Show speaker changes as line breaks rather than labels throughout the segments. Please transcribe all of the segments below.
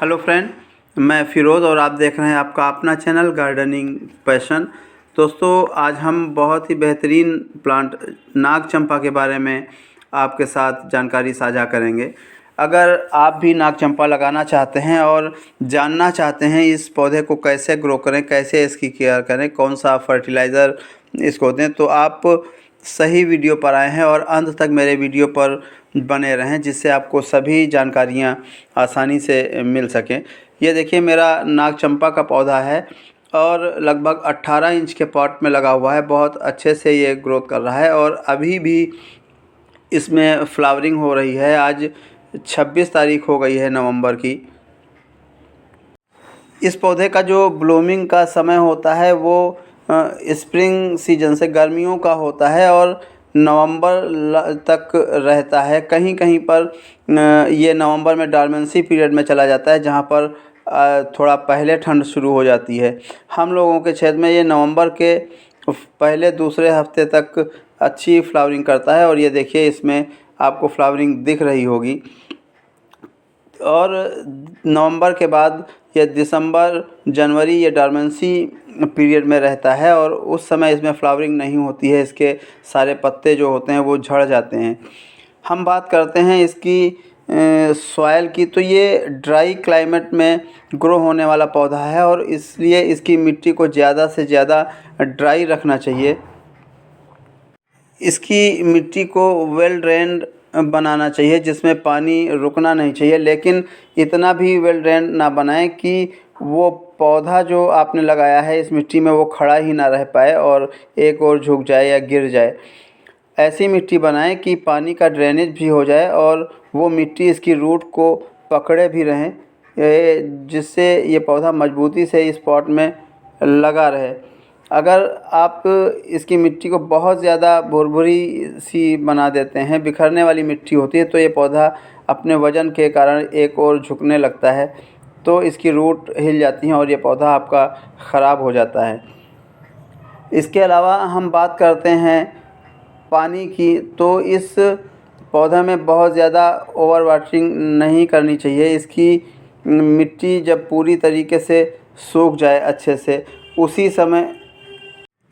Hello friend, मैं फ़िरोज़ और आप देख रहे हैं आपका अपना चैनल गार्डनिंग पैशन। दोस्तों, आज हम बहुत ही बेहतरीन प्लांट नाग चंपा के बारे में आपके साथ जानकारी साझा करेंगे। अगर आप भी नाग चंपा लगाना चाहते हैं और जानना चाहते हैं इस पौधे को कैसे ग्रो करें, कैसे इसकी केयर करें, कौन सा फर्टिलाइज़र इसको दें, तो आप सही वीडियो पर आए हैं और अंत तक मेरे वीडियो पर बने रहें, जिससे आपको सभी जानकारियाँ आसानी से मिल सकें। ये देखिए, मेरा नाग चंपा का पौधा है और लगभग 18 इंच के पॉट में लगा हुआ है। बहुत अच्छे से ये ग्रोथ कर रहा है और अभी भी इसमें फ्लावरिंग हो रही है। आज 26 तारीख हो गई है नवंबर की। इस पौधे का जो ब्लूमिंग का समय होता है वो स्प्रिंग सीजन से गर्मियों का होता है और नवंबर तक रहता है। कहीं कहीं पर ये नवंबर में डॉर्मेंसी पीरियड में चला जाता है, जहाँ पर थोड़ा पहले ठंड शुरू हो जाती है। हम लोगों के क्षेत्र में ये नवंबर के पहले दूसरे हफ्ते तक अच्छी फ्लावरिंग करता है और ये देखिए, इसमें आपको फ्लावरिंग दिख रही होगी। और नवंबर के बाद या दिसंबर जनवरी ये डॉर्मेंसी पीरियड में रहता है और उस समय इसमें फ्लावरिंग नहीं होती है। इसके सारे पत्ते जो होते हैं वो झड़ जाते हैं। हम बात करते हैं इसकी सॉइल की, तो ये ड्राई क्लाइमेट में ग्रो होने वाला पौधा है और इसलिए इसकी मिट्टी को ज़्यादा से ज़्यादा ड्राई रखना चाहिए। इसकी मिट्टी को वेल ड्रेन्ड बनाना चाहिए, जिसमें पानी रुकना नहीं चाहिए, लेकिन इतना भी वेल ड्रेन्ड ना बनाएं कि वो पौधा जो आपने लगाया है इस मिट्टी में वो खड़ा ही ना रह पाए और एक ओर झुक जाए या गिर जाए। ऐसी मिट्टी बनाएं कि पानी का ड्रेनेज भी हो जाए और वो मिट्टी इसकी रूट को पकड़े भी रहें, जिससे ये पौधा मजबूती से इस पॉट में लगा रहे। अगर आप इसकी मिट्टी को बहुत ज़्यादा भुरभुरी सी बना देते हैं, बिखरने वाली मिट्टी होती है, तो ये पौधा अपने वज़न के कारण एक ओर झुकने लगता है, तो इसकी रूट हिल जाती हैं और ये पौधा आपका ख़राब हो जाता है। इसके अलावा हम बात करते हैं पानी की, तो इस पौधा में बहुत ज़्यादा ओवर वाटरिंग नहीं करनी चाहिए। इसकी मिट्टी जब पूरी तरीके से सूख जाए अच्छे से, उसी समय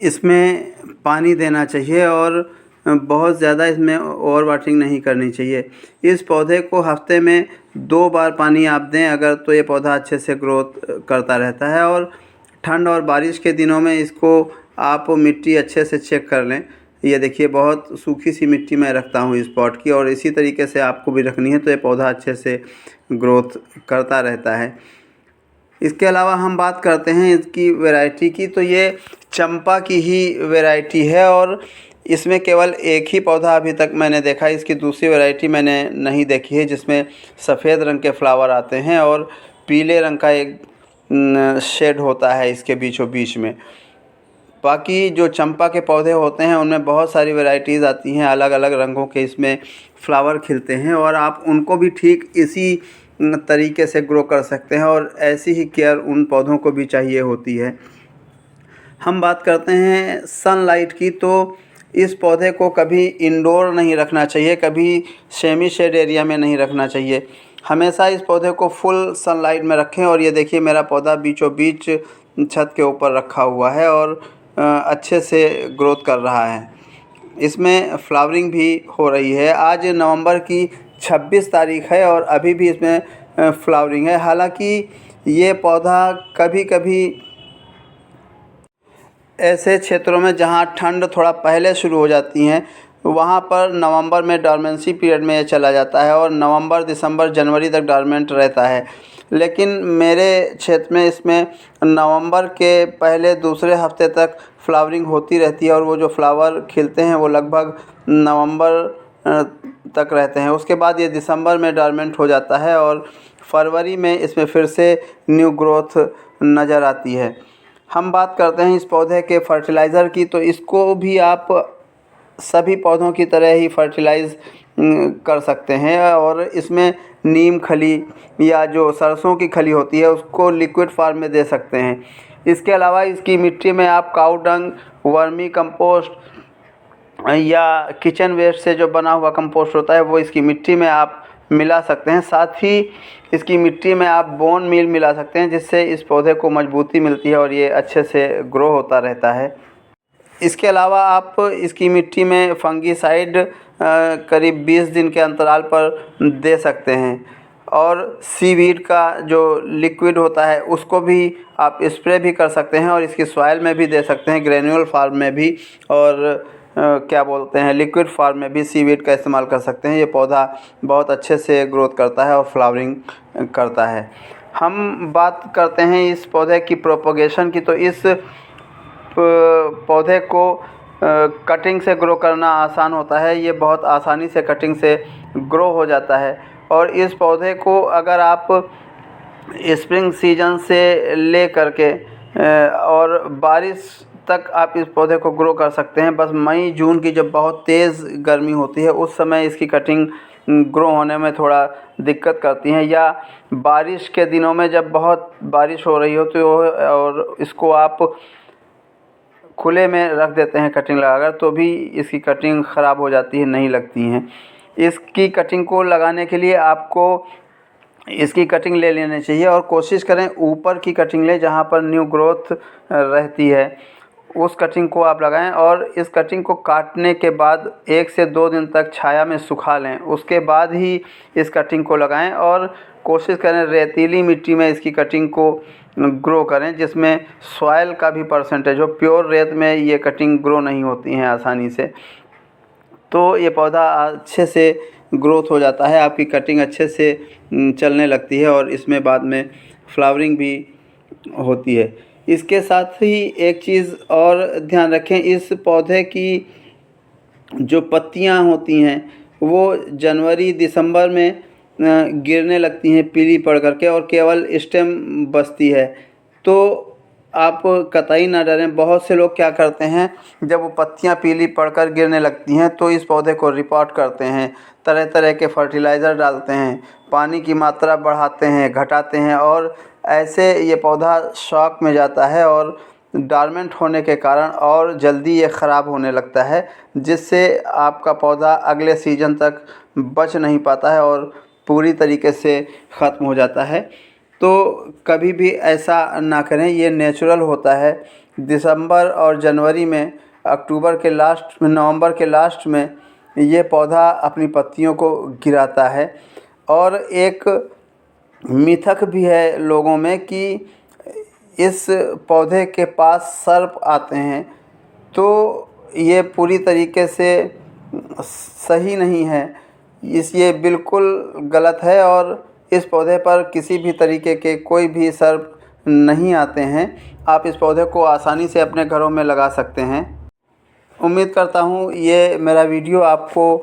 इसमें पानी देना चाहिए और बहुत ज़्यादा इसमें ओवर वाटरिंग नहीं करनी चाहिए। इस पौधे को हफ्ते में 2 बार पानी आप दें अगर, तो ये पौधा अच्छे से ग्रोथ करता रहता है। और ठंड और बारिश के दिनों में इसको आप मिट्टी अच्छे से चेक कर लें। ये देखिए, बहुत सूखी सी मिट्टी मैं रखता हूँ इस पॉट की, और इसी तरीके से आपको भी रखनी है, तो ये पौधा अच्छे से ग्रोथ करता रहता है। इसके अलावा हम बात करते हैं इसकी वैरायटी की, तो ये चंपा की ही वैरायटी है और इसमें केवल एक ही पौधा अभी तक मैंने देखा है। इसकी दूसरी वैरायटी मैंने नहीं देखी है, जिसमें सफ़ेद रंग के फ्लावर आते हैं और पीले रंग का एक शेड होता है इसके बीचों बीच में। बाकी जो चंपा के पौधे होते हैं उनमें बहुत सारी वैरायटीज़ आती हैं, अलग अलग रंगों के इसमें फ्लावर खिलते हैं और आप उनको भी ठीक इसी तरीके से ग्रो कर सकते हैं और ऐसी ही केयर उन पौधों को भी चाहिए होती है। हम बात करते हैं सनलाइट की, तो इस पौधे को कभी इंडोर नहीं रखना चाहिए, कभी सेमी शेड एरिया में नहीं रखना चाहिए। हमेशा इस पौधे को फुल सनलाइट में रखें। और ये देखिए, मेरा पौधा बीचों बीच छत के ऊपर रखा हुआ है और अच्छे से ग्रोथ कर रहा है। इसमें फ्लावरिंग भी हो रही है। आज नवंबर की 26 तारीख है और अभी भी इसमें फ्लावरिंग है। हालांकि ये पौधा कभी कभी ऐसे क्षेत्रों में जहाँ ठंड थोड़ा पहले शुरू हो जाती हैं, वहाँ पर नवंबर में डॉर्मेंसी पीरियड में ये चला जाता है और नवंबर, दिसंबर, जनवरी तक डॉर्मेंट रहता है। लेकिन मेरे क्षेत्र में इसमें नवंबर के पहले दूसरे हफ्ते तक फ्लावरिंग होती रहती है और वो जो फ्लावर खिलते हैं वो लगभग नवंबर तक रहते हैं। उसके बाद ये दिसंबर में डॉर्मेंट हो जाता है और फरवरी में इसमें फिर से न्यू ग्रोथ नज़र आती है। हम बात करते हैं इस पौधे के फर्टिलाइज़र की, तो इसको भी आप सभी पौधों की तरह ही फर्टिलाइज़ कर सकते हैं और इसमें नीम खली या जो सरसों की खली होती है उसको लिक्विड फॉर्म में दे सकते हैं। इसके अलावा इसकी मिट्टी में आप काऊ डंग, वर्मी कंपोस्ट या किचन वेस्ट से जो बना हुआ कंपोस्ट होता है वो इसकी मिट्टी में आप मिला सकते हैं। साथ ही इसकी मिट्टी में आप बोन मील मिला सकते हैं, जिससे इस पौधे को मजबूती मिलती है और ये अच्छे से ग्रो होता रहता है। इसके अलावा आप इसकी मिट्टी में फंगीसाइड करीब 20 दिन के अंतराल पर दे सकते हैं, और सीवीड का जो लिक्विड होता है उसको भी आप स्प्रे भी कर सकते हैं, और इसकी सॉइल में भी दे सकते हैं, ग्रेन्यूल फार्म में भी, और क्या बोलते हैं लिक्विड फार्म में भी सीवीड का इस्तेमाल कर सकते हैं। ये पौधा बहुत अच्छे से ग्रोथ करता है और फ्लावरिंग करता है। हम बात करते हैं इस पौधे की प्रोपगेशन की, तो इस पौधे को कटिंग से ग्रो करना आसान होता है। ये बहुत आसानी से कटिंग से ग्रो हो जाता है, और इस पौधे को अगर आप स्प्रिंग सीजन से ले करके और बारिश तक आप इस पौधे को ग्रो कर सकते हैं। बस मई जून की जब बहुत तेज़ गर्मी होती है उस समय इसकी कटिंग ग्रो होने में थोड़ा दिक्कत करती हैं, या बारिश के दिनों में जब बहुत बारिश हो रही होती है और इसको आप खुले में रख देते हैं कटिंग लगाकर, तो भी इसकी कटिंग ख़राब हो जाती है, नहीं लगती हैं। इसकी कटिंग को लगाने के लिए आपको इसकी कटिंग ले लेनी चाहिए, और कोशिश करें ऊपर की कटिंग लें जहाँ पर न्यू ग्रोथ रहती है, उस कटिंग को आप लगाएं। और इस कटिंग को काटने के बाद 1 से 2 दिन तक छाया में सुखा लें, उसके बाद ही इस कटिंग को लगाएं। और कोशिश करें रेतीली मिट्टी में इसकी कटिंग को ग्रो करें, जिसमें सॉइल का भी परसेंटेज हो। प्योर रेत में ये कटिंग ग्रो नहीं होती हैं आसानी से, तो ये पौधा अच्छे से ग्रोथ हो जाता है, आपकी कटिंग अच्छे से चलने लगती है, और इसमें बाद में फ्लावरिंग भी होती है। इसके साथ ही एक चीज़ और ध्यान रखें, इस पौधे की जो पत्तियां होती हैं वो जनवरी दिसंबर में गिरने लगती हैं पीली पड़ करके, और केवल स्टेम बचती है। तो आप कतई ना डरें। बहुत से लोग क्या करते हैं, जब वो पत्तियां पीली पड़कर गिरने लगती हैं तो इस पौधे को रिपोर्ट करते हैं, तरह तरह के फर्टिलाइज़र डालते हैं, पानी की मात्रा बढ़ाते हैं, घटाते हैं, और ऐसे ये पौधा शॉक में जाता है, और डॉर्मेंट होने के कारण और जल्दी ये ख़राब होने लगता है, जिससे आपका पौधा अगले सीज़न तक बच नहीं पाता है और पूरी तरीके से ख़त्म हो जाता है। तो कभी भी ऐसा ना करें, ये नेचुरल होता है। दिसंबर और जनवरी में, अक्टूबर के लास्ट में, नवंबर के लास्ट में ये पौधा अपनी पत्तियों को गिराता है। और एक मिथक भी है लोगों में कि इस पौधे के पास सर्प आते हैं, तो ये पूरी तरीके से सही नहीं है। ये बिल्कुल गलत है, और इस पौधे पर किसी भी तरीके के कोई भी सर्प नहीं आते हैं। आप इस पौधे को आसानी से अपने घरों में लगा सकते हैं। उम्मीद करता हूँ ये मेरा वीडियो आपको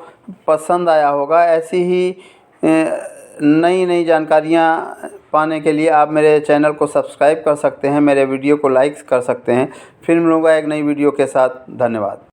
पसंद आया होगा। ऐसी ही नई नई जानकारियाँ पाने के लिए आप मेरे चैनल को सब्सक्राइब कर सकते हैं, मेरे वीडियो को लाइक कर सकते हैं। फिर मिलूँगा एक नई वीडियो के साथ। धन्यवाद।